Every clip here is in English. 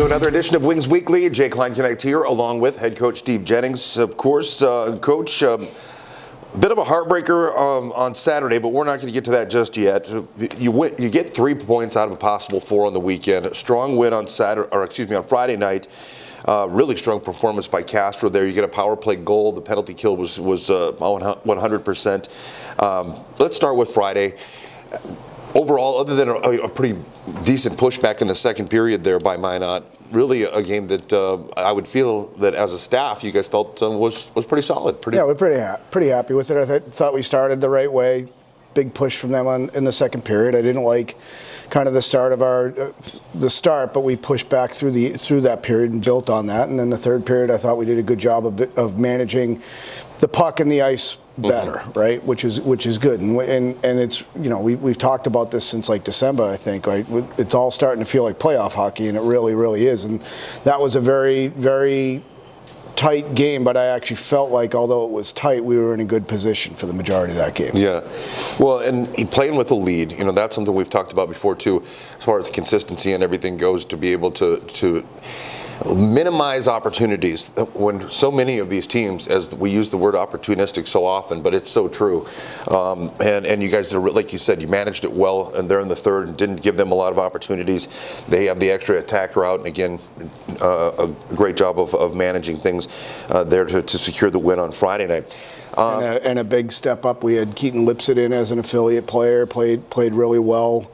to another edition of Wings Weekly. Jake Kleinknecht here, along with head coach Steve Jennings. Of course, Coach, bit of a heartbreaker on Saturday, but we're not going to get to that just yet. You get 3 points out of a possible 4 on the weekend. A strong win on on Friday night. Really strong performance by Castro there. You get a power play goal. The penalty kill was 100%. Let's start with Friday. Overall, other than a pretty decent pushback in the second period there by Minot, really a game that I would feel that as a staff you guys felt was pretty solid. Yeah, we're pretty happy with it. I thought we started the right way. Big push from them in the second period. I didn't like kind of the start of but we pushed back through that period and built on that. And then the third period, I thought we did a good job of managing the puck and the ice better, right? Which is good, and it's, you know, we've talked about this since like December, I think, right? It's all starting to feel like playoff hockey, and it really is. And that was a very, very tight game, but I actually felt like, although it was tight, we were in a good position for the majority of that game. Yeah, well, and playing with a lead, you know, that's something we've talked about before too, as far as consistency and everything goes, to be able to minimize opportunities when so many of these teams, as we use the word opportunistic so often, but it's so true. And you guys, like you said, you managed it well, and they're in the third and didn't give them a lot of opportunities. They have the extra attack route, and again, a great job of managing things there to secure the win on Friday night. And a big step up. We had Keaton Lipset in as an affiliate player, played really well.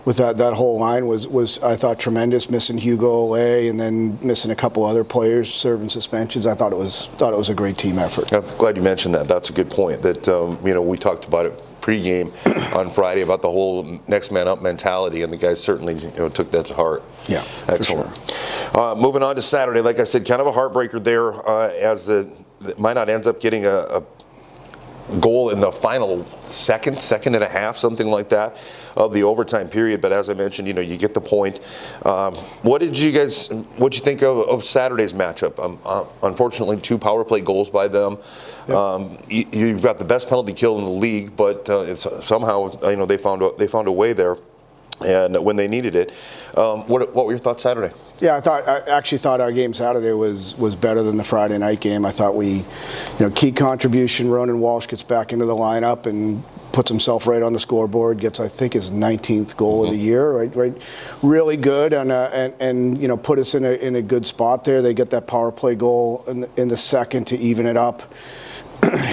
With that whole line was I thought tremendous, missing Hugo Olay and then missing a couple other players serving suspensions. I thought it was a great team effort. I'm glad you mentioned that. That's a good point. That you know, we talked about it pre-game on Friday about the whole next man up mentality, and the guys certainly, you know, took that to heart. Yeah, excellent. For sure. Moving on to Saturday, like I said, kind of a heartbreaker there, as the Minot ends up getting a goal in the final second and a half, something like that, of the overtime period. But as I mentioned, you know, you get the point. What did you think of Saturday's matchup? Unfortunately, 2 power play goals by them. Yep. You've got the best penalty kill in the league, but it's somehow, you know, they found a way there. And when they needed it, what were your thoughts Saturday? Yeah, I actually thought our game Saturday was better than the Friday night game. I thought key contribution. Ronan Walsh gets back into the lineup and puts himself right on the scoreboard. Gets, I think, his 19th goal of the year. Right, really good, and you know, put us in a good spot there. They get that power play goal in the second to even it up.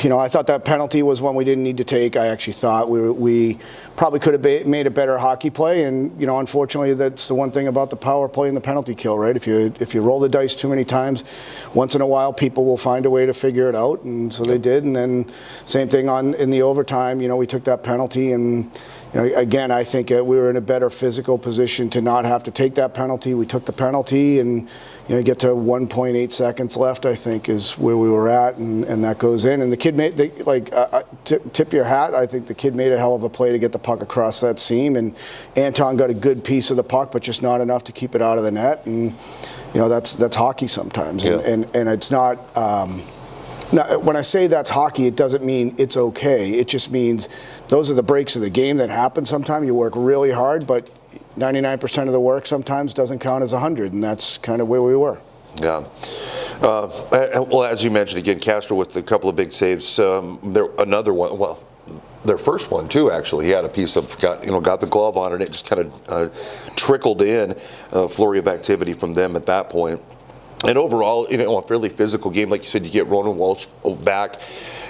You know, I thought that penalty was one we didn't need to take. I actually thought we probably could have made a better hockey play, and you know, unfortunately, that's the one thing about the power play and the penalty kill, right? If you roll the dice too many times, once in a while, people will find a way to figure it out, and so they did. And then same thing in the overtime. You know, we took that penalty, and you know, again, I think we were in a better physical position to not have to take that penalty. We took the penalty, and you know, get to 1.8 seconds left, I think, is where we were at, and that goes in. And the kid made, tip your hat, I think the kid made a hell of a play to get the puck across that seam, and Anton got a good piece of the puck, but just not enough to keep it out of the net. And you know, that's hockey sometimes, yeah. and it's not. Now, when I say that's hockey, it doesn't mean it's okay. It just means those are the breaks of the game that happen. Sometimes you work really hard, but 99% of the work sometimes doesn't count as 100, and that's kind of where we were. Yeah. Well, as you mentioned, again, Castro with a couple of big saves. Another one, well, their first one too, actually. He had a piece of, got the glove on it, and it just kind of trickled in, a flurry of activity from them at that point. And overall, you know, a fairly physical game. Like you said, you get Ronan Walsh back,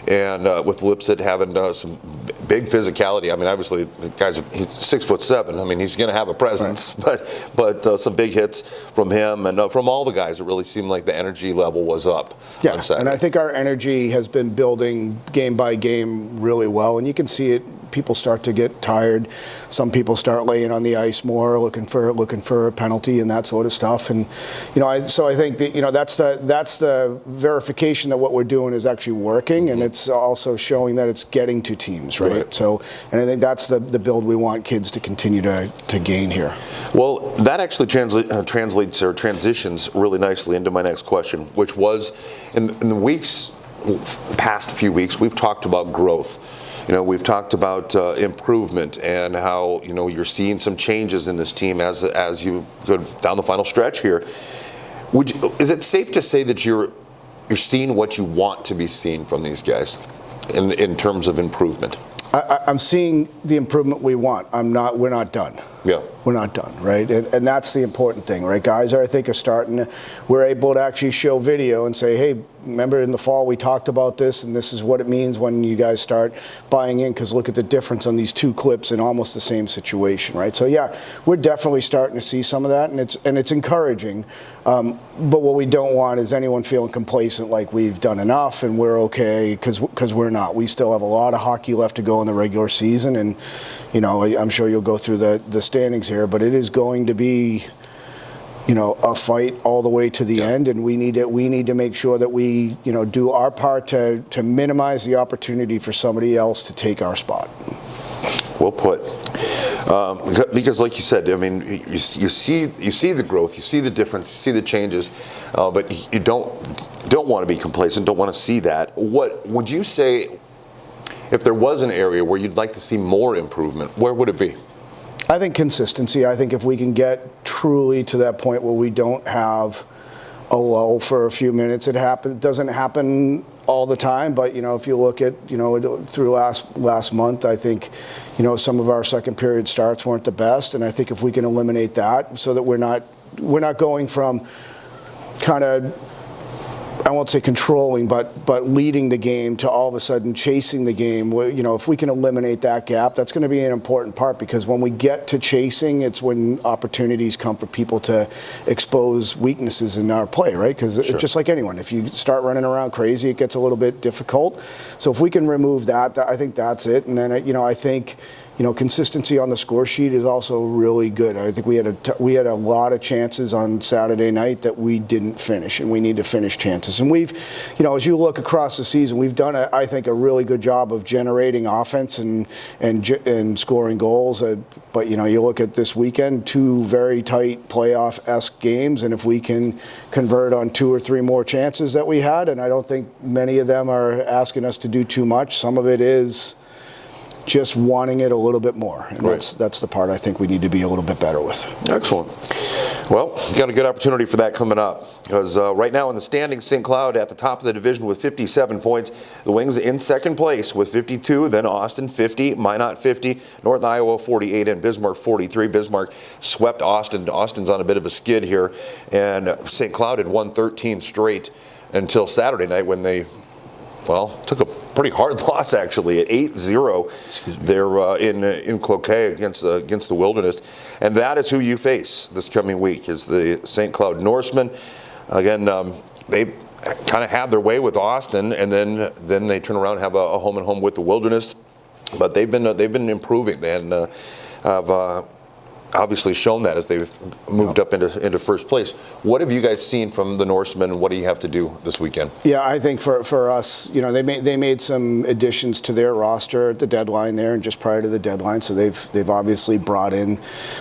and with Lipset having some big physicality. I mean, obviously, the guy's he's 6'7". I mean, he's going to have a presence, right. but some big hits from him and from all the guys. It really seemed like the energy level was up on Saturday. And I think our energy has been building game by game really well, and you can see it. People start to get tired. Some people start laying on the ice more, looking for a penalty and that sort of stuff. And you know, so I think that, you know, that's the verification that what we're doing is actually working, and it's also showing that it's getting to teams, right? So, and I think that's the build we want kids to continue to gain here. Well, that actually translates or transitions really nicely into my next question, which was in the past few weeks we've talked about growth. we've talked about improvement and how, you're seeing some changes in this team as you go down the final stretch here. Is it safe to say that you're seeing what you want to be seen from these guys in terms of improvement? I'm seeing the improvement we want. We're not done. Yeah. We're not done, right? And that's the important thing, right? Guys, I think, are starting we're able to actually show video and say, hey, remember in the fall we talked about this, and this is what it means when you guys start buying in, because look at the difference on these two clips in almost the same situation, right? So yeah, we're definitely starting to see some of that, and it's encouraging. But what we don't want is anyone feeling complacent like we've done enough and we're okay, because we're not. We still have a lot of hockey left to go in the regular season, and I'm sure you'll go through the standings here, but it is going to be a fight all the way to the end, and we need to make sure that we do our part to minimize the opportunity for somebody else to take our spot. Well put. Because like you said, I mean, you see the growth, you see the difference, you see the changes, but you don't want to be complacent, don't want to see that. What would you say, if there was an area where you'd like to see more improvement, where would it be? I think consistency. I think if we can get truly to that point where we don't have a lull for a few minutes, it doesn't happen all the time, but if you look at through last month, I think some of our second period starts weren't the best, and I think if we can eliminate that so that we're not going from kind of, I won't say controlling, but leading the game to all of a sudden chasing the game. If we can eliminate that gap, that's going to be an important part, because when we get to chasing, it's when opportunities come for people to expose weaknesses in our play, right? Because Sure. It's just like anyone. If you start running around crazy, it gets a little bit difficult. So if we can remove that, I think that's it. And then I think consistency on the score sheet is also really good. I think we had a lot of chances on Saturday night that we didn't finish, and we need to finish chances. And we've, as you look across the season, we've done, I think, a really good job of generating offense and scoring goals. But you look at this weekend, two very tight playoff-esque games, and if we can convert on 2 or 3 more chances that we had, and I don't think many of them are asking us to do too much. Some of it is just wanting it a little bit more. And right. that's the part I think we need to be a little bit better with. Excellent. Well, you got a good opportunity for that coming up, because right now in the standings, St. Cloud at the top of the division with 57 points. The Wings in second place with 52, then Austin 50, Minot 50, North Iowa 48, and Bismarck 43. Bismarck swept Austin. Austin's on a bit of a skid here, and St. Cloud had won 13 straight until Saturday night when they took a pretty hard loss actually at 8-0 there in Cloquet against the Wilderness, and that is who you face this coming week, is the St. Cloud Norsemen. Again, they kind of had their way with Austin, and then they turn around and have a home and home with the Wilderness, but they've been improving and have obviously shown that as they've moved up into first place. What have you guys seen from the Norsemen? What do you have to do this weekend? Yeah, I think for us, they made some additions to their roster at the deadline there and just prior to the deadline. So they've obviously brought in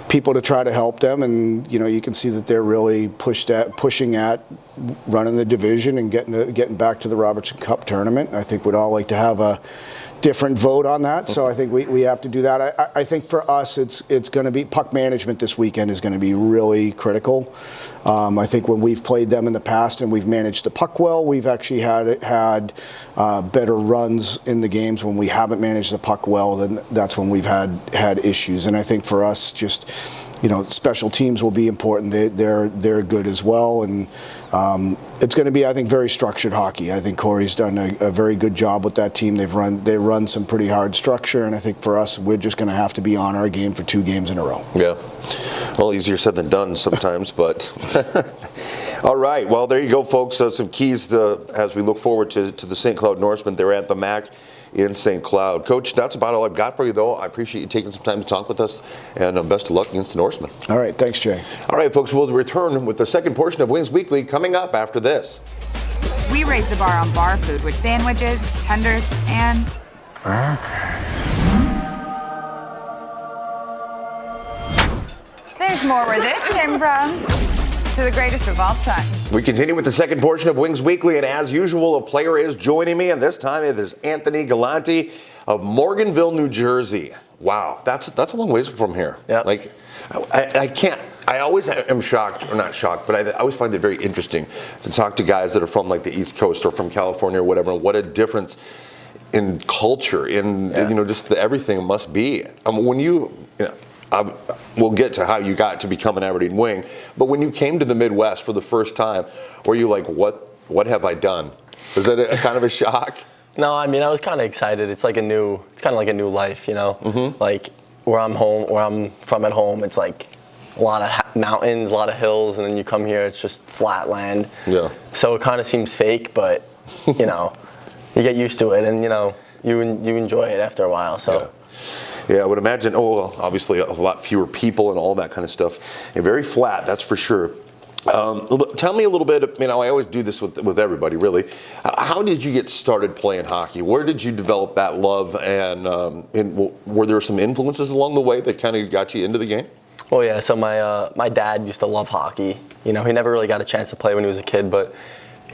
people to try to help them, and you can see that they're really pushing at running the division and getting back to the Robertson Cup tournament. I think we'd all like to have a different vote on that, so I think we have to do that. I think for us, it's going to be puck management this weekend is going to be really critical. I think when we've played them in the past and we've managed the puck well, we've actually had better runs in the games. When we haven't managed the puck well, then that's when we've had issues. And I think for us, just special teams will be important. They're good as well, and it's going to be, I think, very structured hockey. I think Corey's done a very good job with that team. They run some pretty hard structure, and I think for us, we're just going to have to be on our game for 2 games in a row. Yeah, well, easier said than done sometimes, but all right. Well, there you go, folks. Some keys as we look forward to the St. Cloud Norsemen. They're at the MAC in St. Cloud. Coach, that's about all I've got for you, though. I appreciate you taking some time to talk with us, and best of luck against the Norsemen. All right. Thanks, Jay. All right, folks. We'll return with the second portion of Wings Weekly coming up after this. We raise the bar on bar food with sandwiches, tenders, and there's more where this came from. to the greatest of all times. We continue with the second portion of Wings Weekly, and as usual, a player is joining me, and this time it is Anthony Galante of Morganville, New Jersey. Wow, that's a long ways from here. Yeah. Like, I always am shocked, or not shocked, but I always find it very interesting to talk to guys that are from like the East Coast or from California or whatever, and what a difference in culture, in just everything must be. When we'll get to how you got to become an Aberdeen Wing, but when you came to the Midwest for the first time, were you like, what have I done? Was that a kind of a shock? No, I mean, I was kind of excited. It's kind of like a new life, Mm-hmm. Like where I'm from at home, it's like a lot of mountains, a lot of hills, and then you come here, it's just flat land. Yeah. So it kind of seems fake, but you get used to it, and you enjoy it after a while. So. Yeah, I would imagine. Oh, well, obviously a lot fewer people and all that kind of stuff, and very flat. That's for sure. Tell me a little bit. I always do this with everybody, really. How did you get started playing hockey? Where did you develop that love, and were there some influences along the way that kind of got you into the game? Well, yeah. So my dad used to love hockey. He never really got a chance to play when he was a kid, but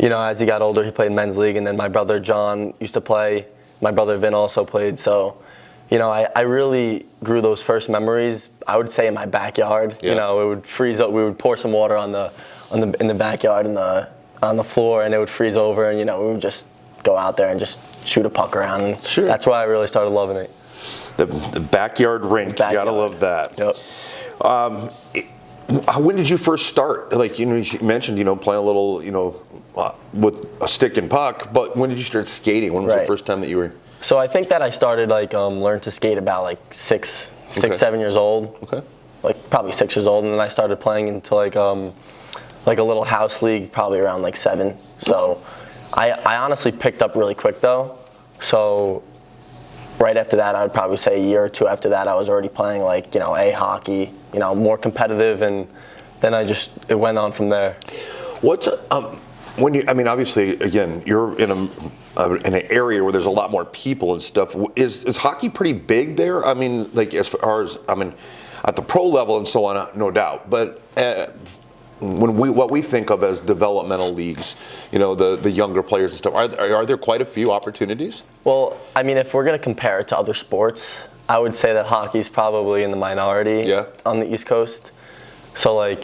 as he got older, he played men's league, and then my brother John used to play. My brother Vin also played. So, I really grew those first memories, I would say, in my backyard. Yeah. It would freeze up. We would pour some water in the backyard on the floor, and it would freeze over, and we would just go out there and just shoot a puck around. And sure. That's why I really started loving it. The backyard rink. You gotta love that. Yep. When did you first start? Like you mentioned, playing a little, with a stick and puck. But when did you start skating? When was the first time that you were? So I think that I started learned to skate about 7 years old. Okay. Like probably 6 years old, and then I started playing into like a little house league probably around 7. So I honestly picked up really quick though. So right after that, I would probably say a year or two after that, I was already playing A hockey, more competitive, and then it went on from there. What's obviously, again, you're in an area where there's a lot more people and stuff. Is hockey pretty big there? As far as at the pro level and so on, no doubt. But what we think of as developmental leagues, the younger players and stuff, are there quite a few opportunities? Well, if we're going to compare it to other sports, I would say that hockey's probably in the minority on the East Coast. So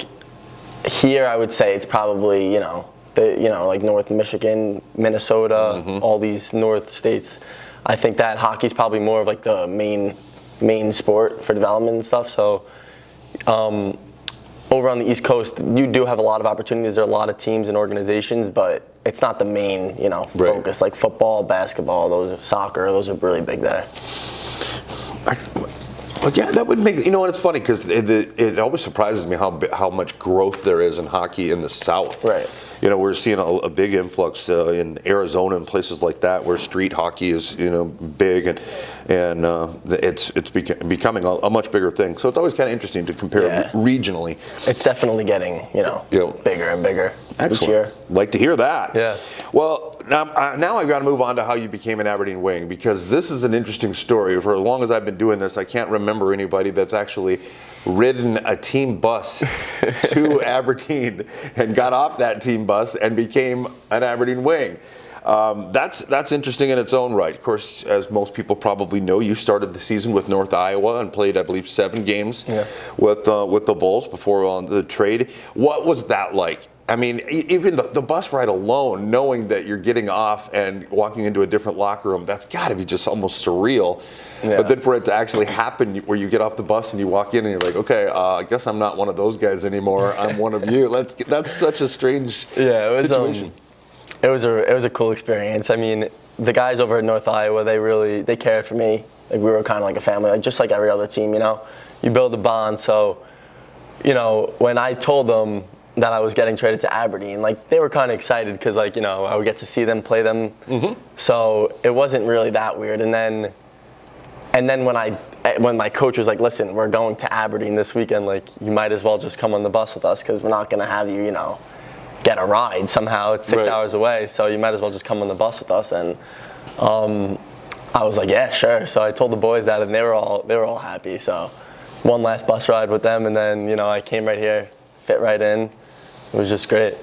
here I would say it's probably, like North Michigan, Minnesota, all these North states. I think that hockey's probably more of the main sport for development and stuff. So over on the East Coast, you do have a lot of opportunities. There are a lot of teams and organizations, but it's not the main, focus. Like football, basketball, soccer, those are really big there. Yeah, that would make it's funny because it always surprises me how much growth there is in hockey in the South. Right. We're seeing a big influx in Arizona and places like that where street hockey is big and it's becoming a much bigger thing. So it's always kind of interesting to compare regionally. It's definitely getting bigger and bigger each year. Like to hear that. Yeah. Well, now I've got to move on to how you became an Aberdeen Wing, because this is an interesting story. For as long as I've been doing this, I can't remember anybody that's actually ridden a team bus to Aberdeen and got off that team bus and became an Aberdeen Wing. That's interesting in its own right. Of course, as most people probably know, you started the season with North Iowa and played, I believe, 7 games with the Bulls before the trade. What was that like? Even the bus ride alone, knowing that you're getting off and walking into a different locker room, that's got to be just almost surreal. Yeah. But then for it to actually happen, where you get off the bus and you walk in and you're like, okay, I guess I'm not one of those guys anymore. I'm one of you. That's such a strange situation. It was a cool experience. The guys over at North Iowa, they cared for me. We were kind of like a family, just like every other team. You build a bond. So, when I told them that I was getting traded to Aberdeen, they were kind of excited because I would get to see them, play them. Mm-hmm. So it wasn't really that weird. And then when my coach was like, listen, we're going to Aberdeen this weekend, you might as well just come on the bus with us because we're not going to have you, get a ride somehow. It's 6 hours away, so you might as well just come on the bus with us. And I was like, yeah, sure. So I told the boys that, and they were all happy. So one last bus ride with them, and then I came right here, fit right in. It was just great.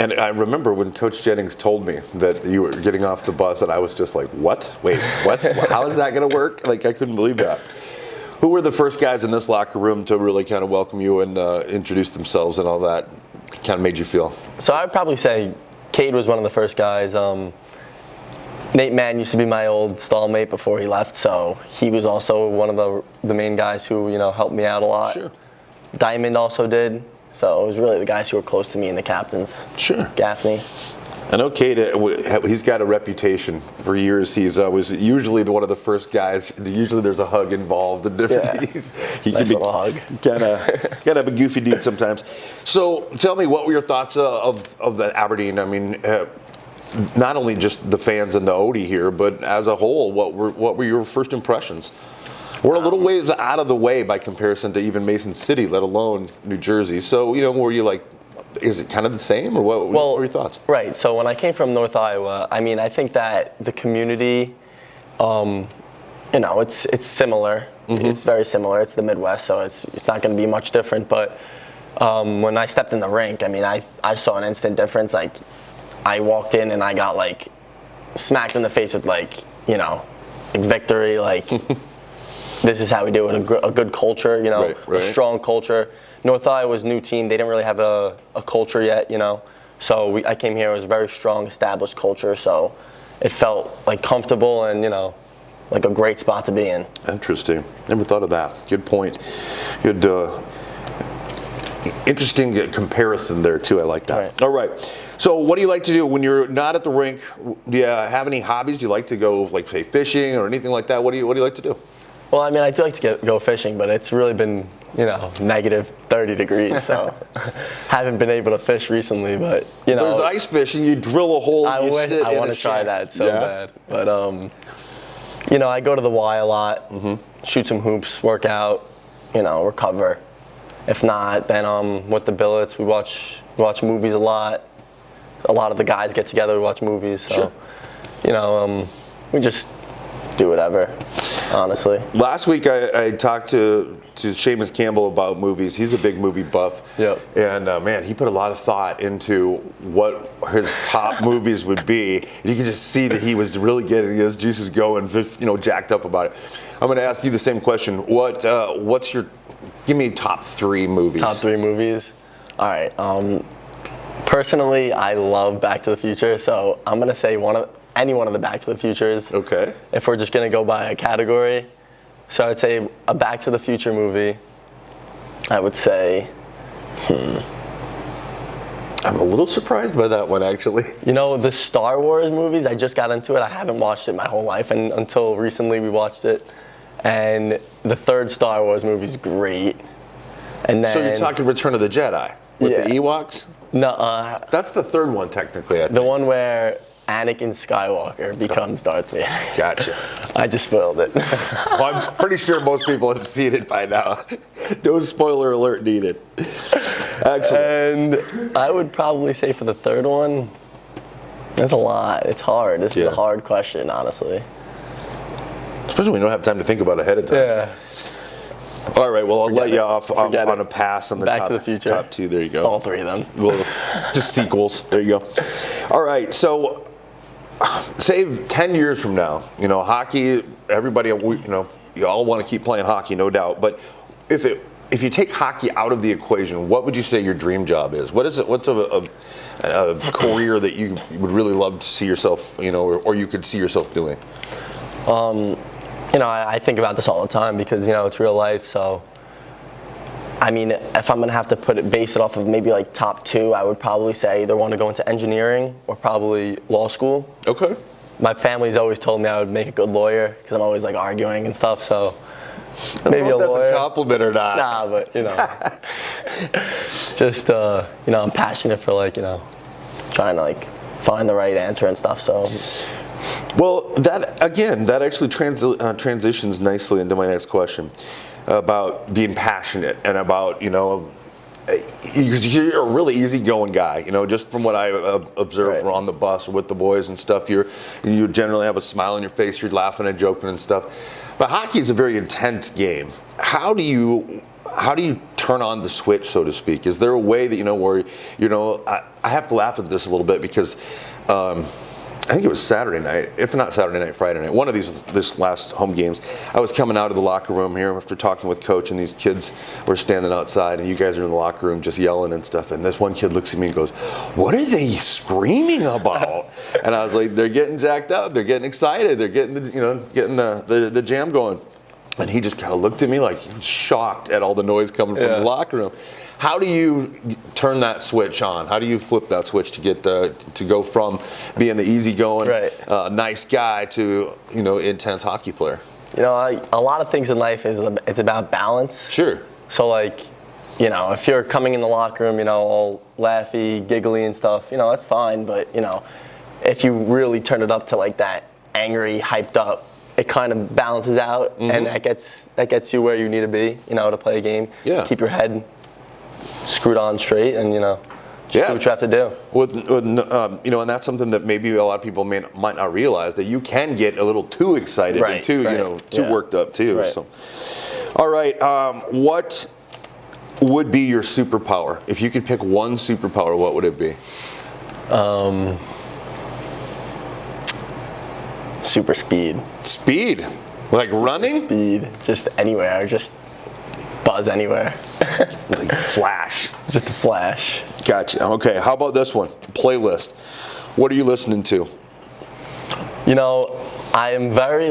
And I remember when Coach Jennings told me that you were getting off the bus, and I was just like, what? Wait, what? How is that going to work? Like, I couldn't believe that. Who were the first guys in this locker room to really kind of welcome you and introduce themselves and all that? Kind of made you feel? So I would probably say Cade was one of the first guys. Nate Mann used to be my old stallmate before he left, so he was also one of the main guys who, you know, helped me out a lot. Sure. Diamond also did. So it was really the guys who were close to me and the captains. Sure. Gaffney. I know Cade, he's got a reputation. For years, he's was usually one of the first guys. Usually there's a hug involved. And different. Yeah. He nice can be little hug. Kind of a goofy dude sometimes. So tell me, what were your thoughts of the Aberdeen? I mean, not only just the fans and the Odie here, but as a whole, what were your first impressions? We're a little ways out of the way by comparison to even Mason City, let alone New Jersey. So, you know, were you like, is it kind of the same, or what were your thoughts? Right. So when I came from North Iowa, I mean, I think that the community, you know, it's similar. Mm-hmm. It's very similar. It's the Midwest, so it's not going to be much different. But when I stepped in the rink, I mean, I saw an instant difference. Like, I walked in and I got like smacked in the face with like, you know, like victory, like. This is how we do it, a good culture, you know, right. A strong culture. North Iowa's new team, they didn't really have a culture yet, you know. So I came here, it was a very strong, established culture, so it felt like comfortable and, you know, like a great spot to be in. Interesting. Never thought of that. Good point. Good, interesting comparison there, too. I like that. Right. All right. So what do you like to do when you're not at the rink? Do you have any hobbies? Do you like to go, like, say, fishing or anything like that? What do you like to do? Well, I mean, I do like to go fishing, but it's really been, you know, negative 30 degrees, so haven't been able to fish recently, but, you know. There's ice fishing. You drill a hole and you sit in a I want to try that so bad. But, you know, I go to the Y a lot, shoot some hoops, work out, you know, recover. If not, then with the billets, we watch movies a lot. A lot of the guys get together to watch movies, so, sure. You know, we just do whatever. Honestly. Last week I talked to Seamus Campbell about movies. He's a big movie buff. Yep. And man, he put a lot of thought into what his top movies would be. And you can just see that he was really getting his juices going, you know, jacked up about it. I'm going to ask you the same question. Give me top 3 movies. Top 3 movies? All right. Personally, I love Back to the Future, so I'm going to say any one of the Back to the Futures. Okay. If we're just going to go by a category. So I'd say a Back to the Future movie. I would say, I'm a little surprised by that one, actually. You know, the Star Wars movies, I just got into it. I haven't watched it my whole life, and until recently we watched it. And the third Star Wars movie is great. And then, so you're talking Return of the Jedi with the Ewoks? No. That's the third one, technically, I think. The one where Anakin Skywalker becomes Darth Vader. Gotcha. I just spoiled it. Well, I'm pretty sure most people have seen it by now. No spoiler alert needed. Excellent. And I would probably say for the third one, there's a lot. It's hard. This is a hard question, honestly. Especially when you don't have time to think about it ahead of time. Yeah. All right, well, I'll let you off on a pass on the Back to the Future. Top 2. There you go. All 3 of them. Well, just sequels. There you go. All right, so say 10 years from now, you know, hockey, everybody, you know, you all want to keep playing hockey, no doubt. But if you take hockey out of the equation, what would you say your dream job is? What is it? What's a career that you would really love to see yourself, you know, or you could see yourself doing? You know, I think about this all the time because, you know, it's real life. So, I mean, if I'm going to have to base it off of maybe like top 2, I would probably say either want to go into engineering or probably law school. Okay. My family's always told me I would make a good lawyer because I'm always like arguing and stuff. So, maybe a lawyer. That's a compliment or not. Nah, but, you know, just, you know, I'm passionate for like, you know, trying to like find the right answer and stuff. So. Well, that actually transitions nicely into my next question about being passionate and about, you know, you're a really easygoing guy, you know, just from what I observed on the bus with the boys and stuff. You generally have a smile on your face, you're laughing and joking and stuff. But hockey is a very intense game. How do you how do you turn on the switch, so to speak? Is there a way that, where, I have to laugh at this a little bit because I think it was Saturday night, if not Saturday night, Friday night, one of this last home games. I was coming out of the locker room here after talking with Coach, and these kids were standing outside, and you guys are in the locker room just yelling and stuff. And this one kid looks at me and goes, "What are they screaming about?" And I was like, "They're getting jacked up. They're getting excited. They're getting the jam going." And he just kind of looked at me like he was shocked at all the noise coming from the locker room. How do you turn that switch on? How do you flip that switch to get to go from being the easygoing, nice guy to intense hockey player? A lot of things in life it's about balance. Sure. So if you're coming in the locker room, all laughy, giggly and stuff, that's fine. But if you really turn it up to like that angry, hyped up, it kind of balances out, and that gets you where you need to be, to play a game. Yeah. Keep your head screwed on straight, and do what you have to do. And that's something that maybe a lot of people might not realize, that you can get a little too excited and too worked up too. Right. So, all right, what would be your superpower? If you could pick one superpower, what would it be? Super speed. Speed, like Super running. Speed, just anywhere, just buzz anywhere. Like flash. Just a flash. Gotcha. Okay, how about this one? Playlist. What are you listening to? I am very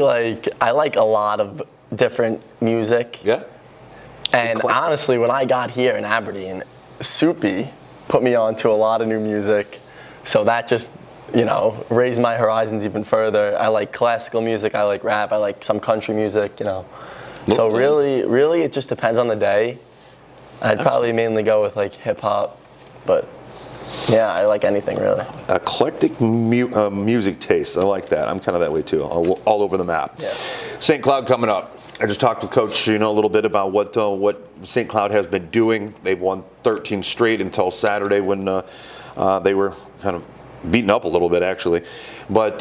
I like a lot of different music. Yeah. And honestly, when I got here in Aberdeen, Soupy put me on to a lot of new music. So that just, raised my horizons even further. I like classical music, I like rap, I like some country music, So really, it just depends on the day. I'd probably mainly go with hip hop, but yeah, I like anything really. Eclectic music taste. I like that. I'm kind of that way too. All over the map. Yeah. St. Cloud coming up. I just talked with Coach, a little bit about what St. Cloud has been doing. They've won 13 straight until Saturday when they were kind of beaten up a little bit actually. But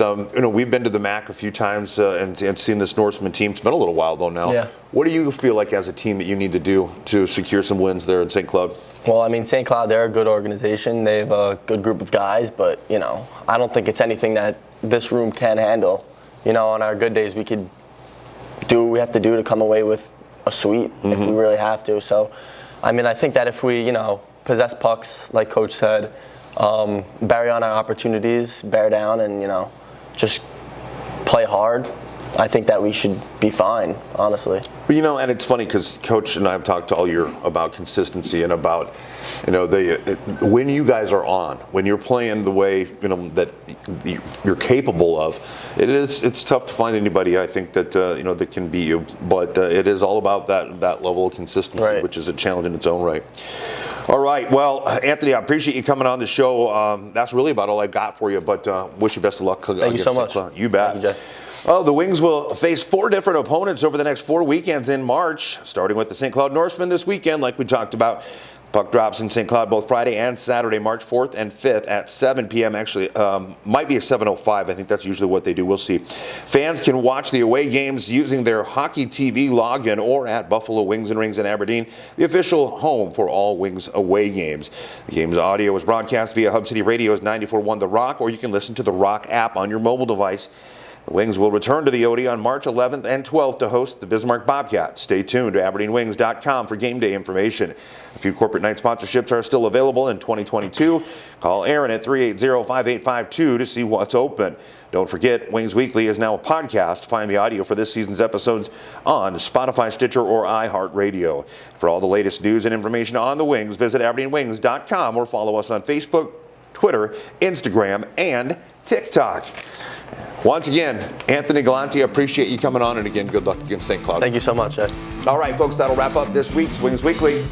we've been to the MAC a few times and seen this Norsemen team. It's been a little while though now. Yeah. What do you feel like as a team that you need to do to secure some wins there in St. Cloud? Well, St. Cloud, they're a good organization. They have a good group of guys, but I don't think it's anything that this room can handle. On our good days, we could do what we have to do to come away with a sweep if we really have to. So, I think that if we, possess pucks, like Coach said, bury on our opportunities, bear down, and just play hard, I think that we should be fine, honestly. And it's funny because Coach and I have talked all year about consistency and about, when you guys are on, when you're playing the way, that you're capable of, it's tough to find anybody, I think, that, that can beat you. But it is all about that level of consistency, which is a challenge in its own right. All right. Well, Anthony, I appreciate you coming on the show. That's really about all I got for you, but wish you best of luck. Thank you so much. You bet. Thank you, Jay. Well, the Wings will face 4 different opponents over the next 4 weekends in March, starting with the St. Cloud Norsemen this weekend, like we talked about. Puck drops in St. Cloud both Friday and Saturday, March 4th and 5th at 7 p.m. Actually, might be a 7:05. I think that's usually what they do. We'll see. Fans can watch the away games using their Hockey TV login or at Buffalo Wings and Rings in Aberdeen, the official home for all Wings away games. The game's audio is broadcast via Hub City Radio's 94.1 The Rock, or you can listen to the Rock app on your mobile device. The Wings will return to the OD on March 11th and 12th to host the Bismarck Bobcats. Stay tuned to AberdeenWings.com for game day information. A few corporate night sponsorships are still available in 2022. Call Aaron at 380-5852 to see what's open. Don't forget, Wings Weekly is now a podcast. Find the audio for this season's episodes on Spotify, Stitcher, or iHeartRadio. For all the latest news and information on the Wings, visit AberdeenWings.com or follow us on Facebook, Twitter, Instagram, and TikTok. Once again, Anthony Galante, appreciate you coming on, and again, good luck against St. Cloud. Thank you so much, Ed. All right, folks, that'll wrap up this week's Wings Weekly.